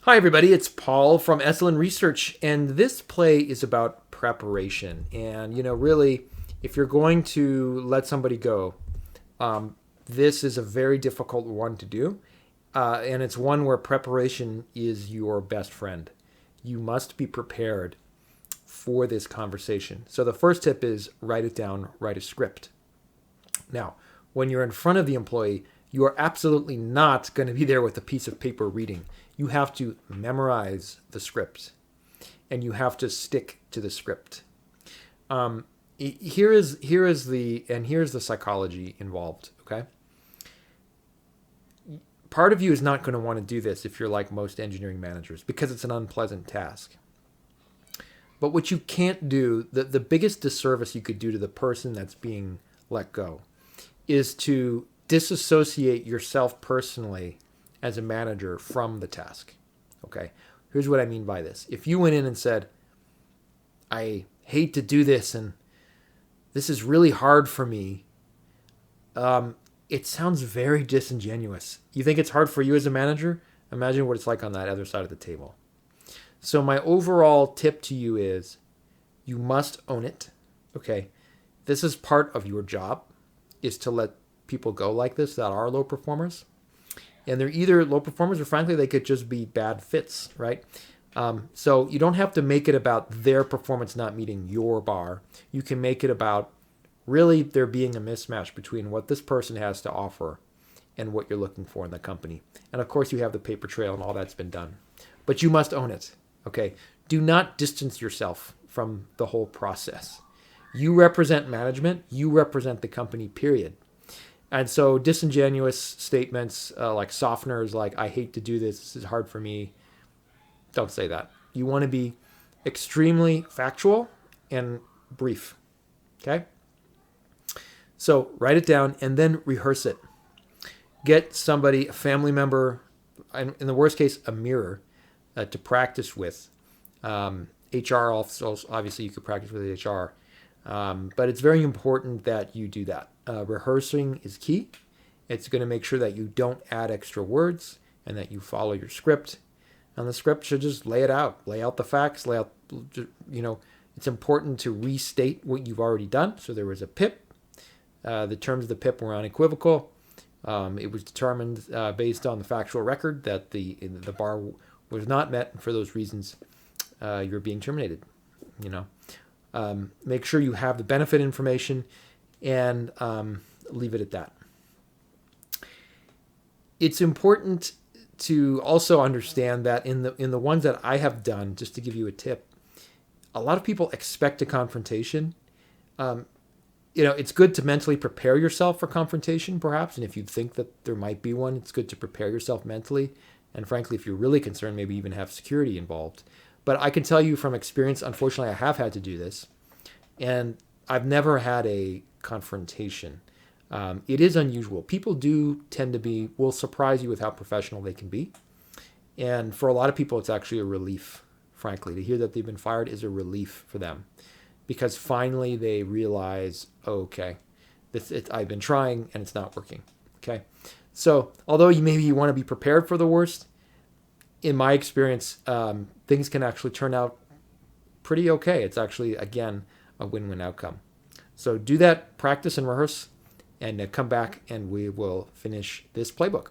Hi, everybody. It's Paul from Esalen Research, and this play is about preparation. And, really, if you're going to let somebody go, this is a very difficult one to do. And it's one where preparation is your best friend. You must be prepared for this conversation. So the first tip is write it down, write a script. Now, when you're in front of the employee, you are absolutely not going to be there with a piece of paper reading. You have to memorize the script, and you have to stick to the script. Here's the psychology involved. Okay, part of you is not going to want to do this if you're like most engineering managers because it's an unpleasant task. But what you can't do, the biggest disservice you could do to the person that's being let go, is to disassociate yourself personally as a manager from the task. Okay, here's what I mean by this. If you went in and said, I hate to do this and this is really hard for me, it sounds very disingenuous. You think it's hard for you as a manager? Imagine what it's like on that other side of the table. So my overall tip to you is you must own it. Okay, this is part of your job, is to let people go like this that are low performers. And they're either low performers or frankly, they could just be bad fits, right? So you don't have to make it about their performance not meeting your bar. You can make it about really there being a mismatch between what this person has to offer and what you're looking for in the company. And of course, you have the paper trail and all that's been done. But you must own it, okay? Do not distance yourself from the whole process. You represent management. You represent the company, period. And so disingenuous statements like softeners, like, I hate to do this, this is hard for me, don't say that. You want to be extremely factual and brief, okay? So write it down and then rehearse it. Get somebody, a family member, in the worst case, a mirror to practice with. HR, also, obviously you could practice with HR. But it's very important that you do that. Rehearsing is key. It's going to make sure that you don't add extra words and that you follow your script. And the script should just lay it out. Lay out the facts. Lay out, it's important to restate what you've already done. So there was a PIP. The terms of the PIP were unequivocal. It was determined based on the factual record that the bar was not met. And for those reasons, you're being terminated. Make sure you have the benefit information and leave it at that. It's important to also understand that in the ones that I have done, just to give you a tip, a lot of people expect a confrontation. It's good to mentally prepare yourself for confrontation, perhaps. And if you think that there might be one, it's good to prepare yourself mentally. And frankly, if you're really concerned, maybe even have security involved. But I can tell you from experience, unfortunately, I have had to do this. And I've never had a confrontation. It is unusual. People do tend to will surprise you with how professional they can be. And for a lot of people, it's actually a relief, frankly. To hear that they've been fired is a relief for them. Because finally they realize, okay, I've been trying and it's not working. Okay. So although you want to be prepared for the worst, in my experience, things can actually turn out pretty okay. It's actually, again, a win-win outcome. So do that, practice and rehearse, and come back and we will finish this playbook.